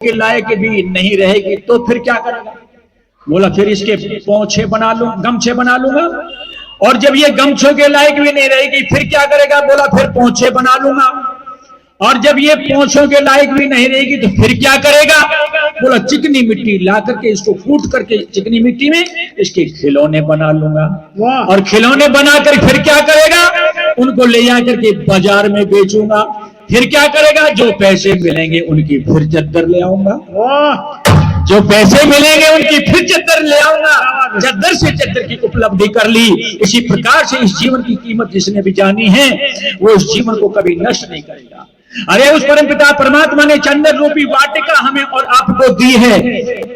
के लायक भी नहीं रहेगी तो फिर क्या करेगा? बोला फिर इसके पोंछे बना लूं, गमछे बना लूंगा। और जब ये गमछों के लायक भी नहीं रहेगी फिर क्या करेगा? बोला फिर पोंछे बना लूंगा। और जब ये पोंछों के लायक भी नहीं रहेगी तो फिर क्या करेगा? बोला चिकनी मिट्टी ला करके इसको कूट करके चिकनी मिट्टी में इसके खिलौने बना लूंगा। और खिलौने बनाकर फिर क्या करेगा? उनको ले जाकर के बाजार में बेचूंगा। फिर क्या करेगा? जो पैसे मिलेंगे उनकी फिर चद्दर ले आऊंगा। जो पैसे मिलेंगे उनकी फिर चद्दर ले आऊंगा। चद्दर से चद्दर की उपलब्धि कर ली। इसी प्रकार से इस जीवन की कीमत जिसने भी जानी है वो इस जीवन को कभी नष्ट नहीं करेगा। अरे उस परमपिता परमात्मा ने चंदन रूपी वाटिका हमें और आपको दी है,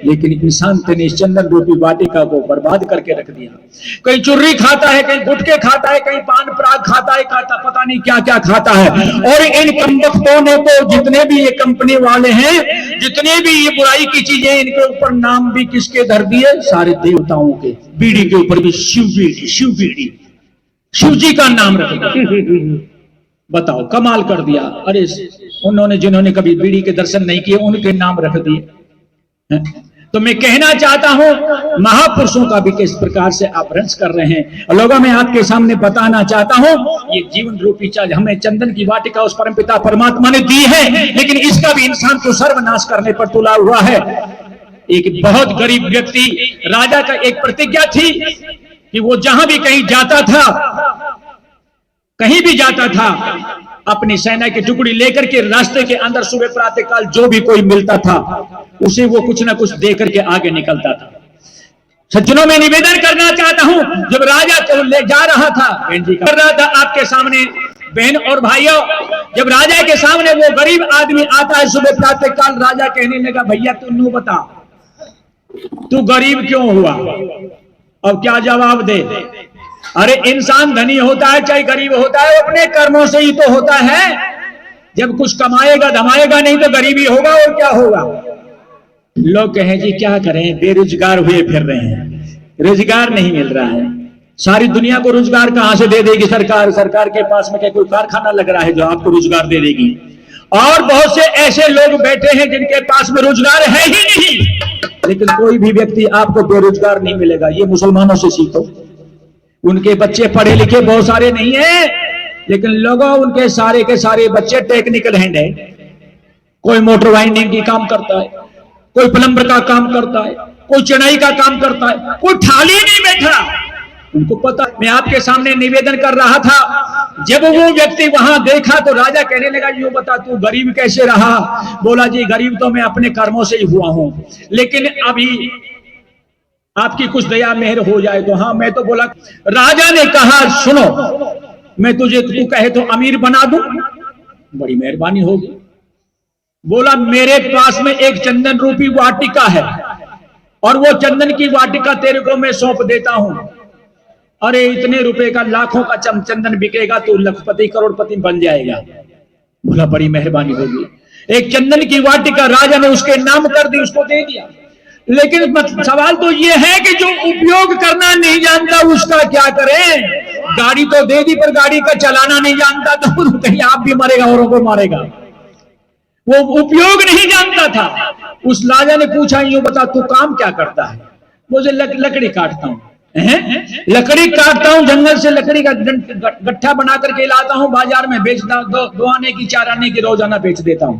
लेकिन इंसान ने इस चंदन रूपी वाटिका को बर्बाद करके रख दिया। कहीं चुर्री खाता है, कहीं गुटके खाता है, कहीं पान पराग खाता है, खाता पता नहीं क्या क्या खाता है। और इन कमबख्तों ने तो जितने भी ये कंपनी वाले हैं, जितने भी ये बुराई की चीजें, इनके ऊपर नाम भी किसके धर दिए? सारे देवताओं के। बीड़ी के ऊपर भी शिव बीड़ी, शिव बीड़ी, शिव जी का नाम रख दिया। बताओ, कमाल कर दिया। अरे उन्होंने जिन्होंने कभी बीड़ी के दर्शन नहीं किए उनके नाम रख दिए। तो मैं कहना चाहता हूं महापुरुषों का भी किस प्रकार से आप रंस कर रहे हैं। लोगों में आपके सामने बताना चाहता हूं ये जीवन रूपी चाल हमें चंदन की वाटिका उस परमपिता परमात्मा ने दी है, लेकिन इसका भी इंसान को सर्वनाश करने पर तुला हुआ है। एक बहुत गरीब व्यक्ति, राजा का एक प्रतिज्ञा थी कि वो जहां भी कहीं जाता था, कहीं भी जाता था, अपनी सेना की टुकड़ी लेकर के रास्ते के अंदर सुबह प्रातः काल जो भी कोई मिलता था उसे वो कुछ ना कुछ देकर के आगे निकलता था। सज्जनों में निवेदन करना चाहता हूं, जब राजा को ले जा रहा था, कर रहा था आपके सामने बहन और भाइयों, जब राजा के सामने वो गरीब आदमी आता है सुबह प्रातः काल, राजा कहने लगा भैया तू नू बता, तू गरीब क्यों हुआ? अब क्या जवाब दे? अरे इंसान धनी होता है चाहे गरीब होता है अपने कर्मों से ही तो होता है। जब कुछ कमाएगा धमाएगा नहीं तो गरीबी होगा और क्या होगा। लोग कहें जी क्या करें, बेरोजगार हुए फिर रहे हैं, रोजगार नहीं मिल रहा है। सारी दुनिया को रोजगार कहां से दे देगी सरकार? सरकार के पास में क्या कोई कारखाना लग रहा है जो आपको रोजगार दे देगी? और बहुत से ऐसे लोग बैठे हैं जिनके पास में रोजगार है ही नहीं, लेकिन कोई भी व्यक्ति आपको बेरोजगार नहीं मिलेगा। ये मुसलमानों से सीखो, उनके बच्चे पढ़े लिखे बहुत सारे नहीं है, लेकिन लोगों उनके सारे के सारे बच्चे टेक्निकल हैंड है। कोई मोटर वाइंडिंग की काम करता है, कोई प्लम्बर का काम करता है, कोई चढ़ाई का काम करता है, कोई थाली नहीं बैठा। उनको पता। मैं आपके सामने निवेदन कर रहा था, जब वो व्यक्ति वहां देखा तो राजा कहने लगा यूं बता तू गरीब कैसे रहा? बोला जी गरीब तो मैं अपने कर्मों से ही हुआ हूं, लेकिन अभी आपकी कुछ दया मेहर हो जाए तो। हाँ मैं तो बोला, राजा ने कहा सुनो मैं तुझे तू कहे तो अमीर बना दूं, बड़ी मेहरबानी होगी। बोला मेरे पास में एक चंदन रूपी वाटिका है और वो चंदन की वाटिका तेरे को मैं सौंप देता हूं। अरे इतने रुपए का लाखों का चंदन बिकेगा तो लखपति करोड़पति बन जाएगा। बोला बड़ी मेहरबानी होगी। एक चंदन की वाटिका राजा ने उसके नाम कर दी, उसको दे दिया। लेकिन सवाल तो ये है कि जो उपयोग करना नहीं जानता उसका क्या करें? गाड़ी तो दे दी पर गाड़ी का चलाना नहीं जानता तो कहीं आप भी मरेगा औरों को मारेगा। वो उपयोग नहीं जानता था। उस राजा ने पूछा यूं बता तू काम क्या करता है? मुझे लकड़ी काटता हूं। लकड़ी काटता हूं, जंगल से लकड़ी का गट्ठा बना करके लाता हूं, बाजार में बेचता, दो आने की चार आने की रोजाना बेच देता हूं।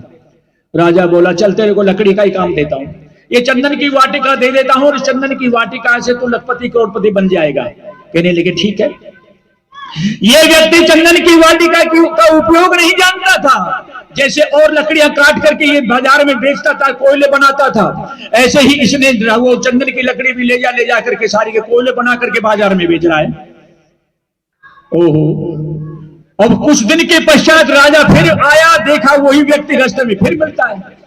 राजा बोला चल तेरे को लकड़ी का ही काम देता हूं, ये चंदन की वाटिका दे देता हूं और इस चंदन की वाटिका से तू लखपति करोड़पति बन जाएगा। कहने लगे ठीक है। ये व्यक्ति चंदन की वाटिका का उपयोग नहीं जानता था। जैसे और लकड़ियां काट करके ये बाजार में बेचता था, कोयले बनाता था, ऐसे ही इसने वो चंदन की लकड़ी भी ले जा करके सारी के कोयले बना करके बाजार में बेच रहा है। ओहो। अब कुछ दिन के पश्चात राजा फिर आया, देखा वही व्यक्ति रास्ते में फिर मिलता है।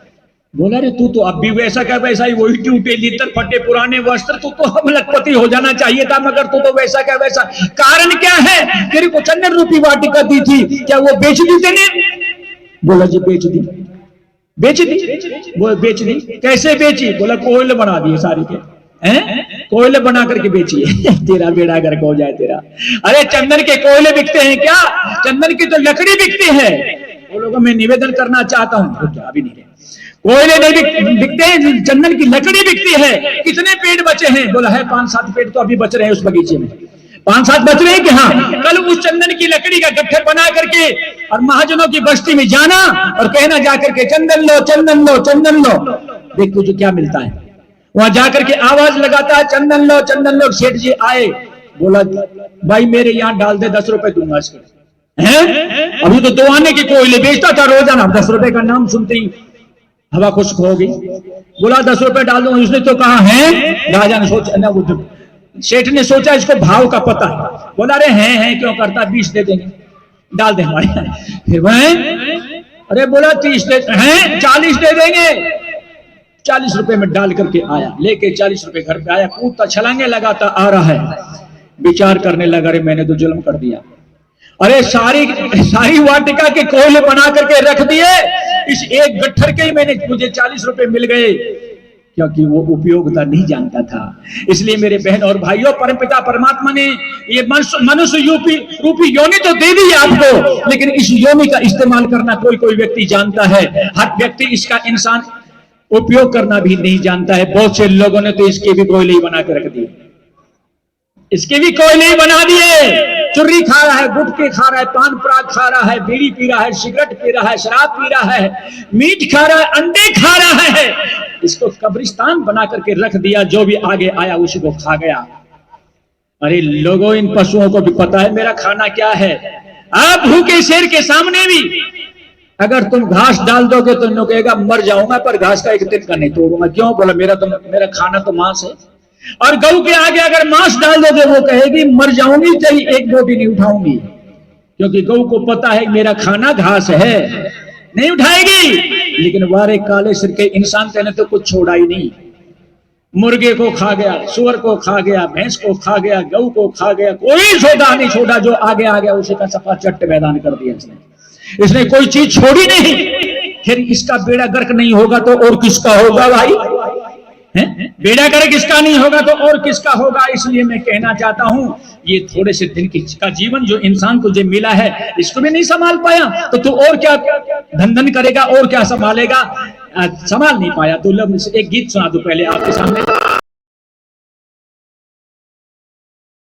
बोला रे तू तो अब भी वैसा क्या वैसा ही, वही टूटे लितर फटे पुराने वस्त्र, तू तो अब लखपति हो जाना चाहिए था, मगर तू तो वैसा क्या वैसा। कारण क्या है? तेरे को चंदन रूपी वाटिका दी थी, क्या वो बेच दी तेने? बोला जी बेच दी। बेच दी? वो बेच दी। कैसे बेची? बोला कोयले बना दिए सारी के, हैं? कोयले बना करके बेचिए तेरा बेड़ा गर्क हो जाए तेरा। अरे चंदन के कोयले बिकते हैं क्या? चंदन की तो लकड़ी बिकती है। वो लोगों में निवेदन करना चाहता हूं, तो क्या भी नहीं रहे। कोयले नहीं बिकते हैं, चंदन की लकड़ी बिकती है। कितने पेड़ बचे हैं? बोला है 5-7 पेड़ तो अभी बच रहे हैं उस बगीचे में, 5-7 बच रहे हैं कि हाँ। कल उस चंदन की लकड़ी का गट्ठर बना करके और महाजनों की बस्ती में जाना और कहना जाकर के चंदन लो चंदन लो चंदन लो, देख तुझे क्या मिलता है। वहां जाकर के आवाज लगाता है चंदन लो चंदन लो। सेठ जी आए, बोला भाई मेरे यहाँ डाल दे, 10 रुपए दूंगा इसके। हैं? अभी तो 2 आने की कोयले बेचता था रोजाना, 10 रुपए का नाम सुनते ही हवा खुश्क हो गई। बोला 10 रुपए डाल दूंगा। उसने तो कहा है, राजा ने सोचा ना, वो सेठ ने सोचा इसको भाव का पता है। बोला अरे हैं क्यों करता, 20 दे देंगे, डाल दे हमारे। फिर वह अरे बोला 30 दे हैं, 40 दे देंगे। 40 रुपए में डाल करके आया, लेके 40 रुपए घर पे आया, कूदता छलांगे लगाता आ रहा है। विचार करने लगा अरे मैंने तो जुल्म कर दिया, अरे सारी वाटिका के कोयले बना करके रख दिए, इस एक गट्ठर के ही मुझे 40 रुपए मिल गए, क्योंकि वो उपयोगिता नहीं जानता था। इसलिए मेरे बहन और भाइयों, परमपिता परमात्मा ने ये मनुष्य रूपी योनि तो दे दी आपको, लेकिन इस योनि का इस्तेमाल करना कोई कोई व्यक्ति जानता है, हर व्यक्ति इसका इंसान उपयोग करना भी नहीं जानता है। बहुत से लोगों ने तो इसके भी कोयले ही बना के रख दिए, इसके भी कोयले ही बना दिए। चुर्री खा रहा है, गुटखे खा रहा है, पान पराग खा रहा है, बीड़ी पी रहा है, सिगरेट पी रहा है, शराब पी रहा है, मीट खा रहा है, अंडे खा रहा है। इसको कब्रिस्तान बना करके रख दिया, जो भी आगे आया उसी को खा गया। अरे लोगों, इन पशुओं को भी पता है मेरा खाना क्या है। आप भूखे शेर के सामने भी अगर तुम घास डाल दोगे तो नो कहेगा मर जाऊंगा, पर घास का एक दिन का नहीं तोड़ूंगा। क्यों? बोला मेरा खाना तो मांस है। और गऊ के आगे अगर मांस डाल दोगे वो कहेगी मर जाऊंगी, चाहिए एक बोटी नहीं उठाऊंगी, क्योंकि गऊ को पता है मेरा खाना घास है, नहीं उठाएगी। लेकिन वारे काले सिर के इंसान ने तो कुछ छोड़ा ही नहीं। मुर्गे को खा गया, सुअर को खा गया, भैंस को खा गया, गऊ को खा गया, कोई सौदा नहीं छोड़ा। जो आगे आ गया उसी का सफा चट्ट मैदान कर दिया इसने कोई चीज छोड़ी नहीं। फिर इसका बेड़ा गर्क नहीं होगा तो और किसका होगा भाई? बेड़ा गर्क इसका नहीं होगा तो और किसका होगा? इसलिए मैं कहना चाहता हूं, ये थोड़े से दिन का जीवन जो इंसान तुझे मिला है, इसको भी नहीं संभाल पाया तो तू और क्या धन करेगा, और क्या संभालेगा? संभाल नहीं पाया तो एक गीत सुना दूं पहले आपके सामने।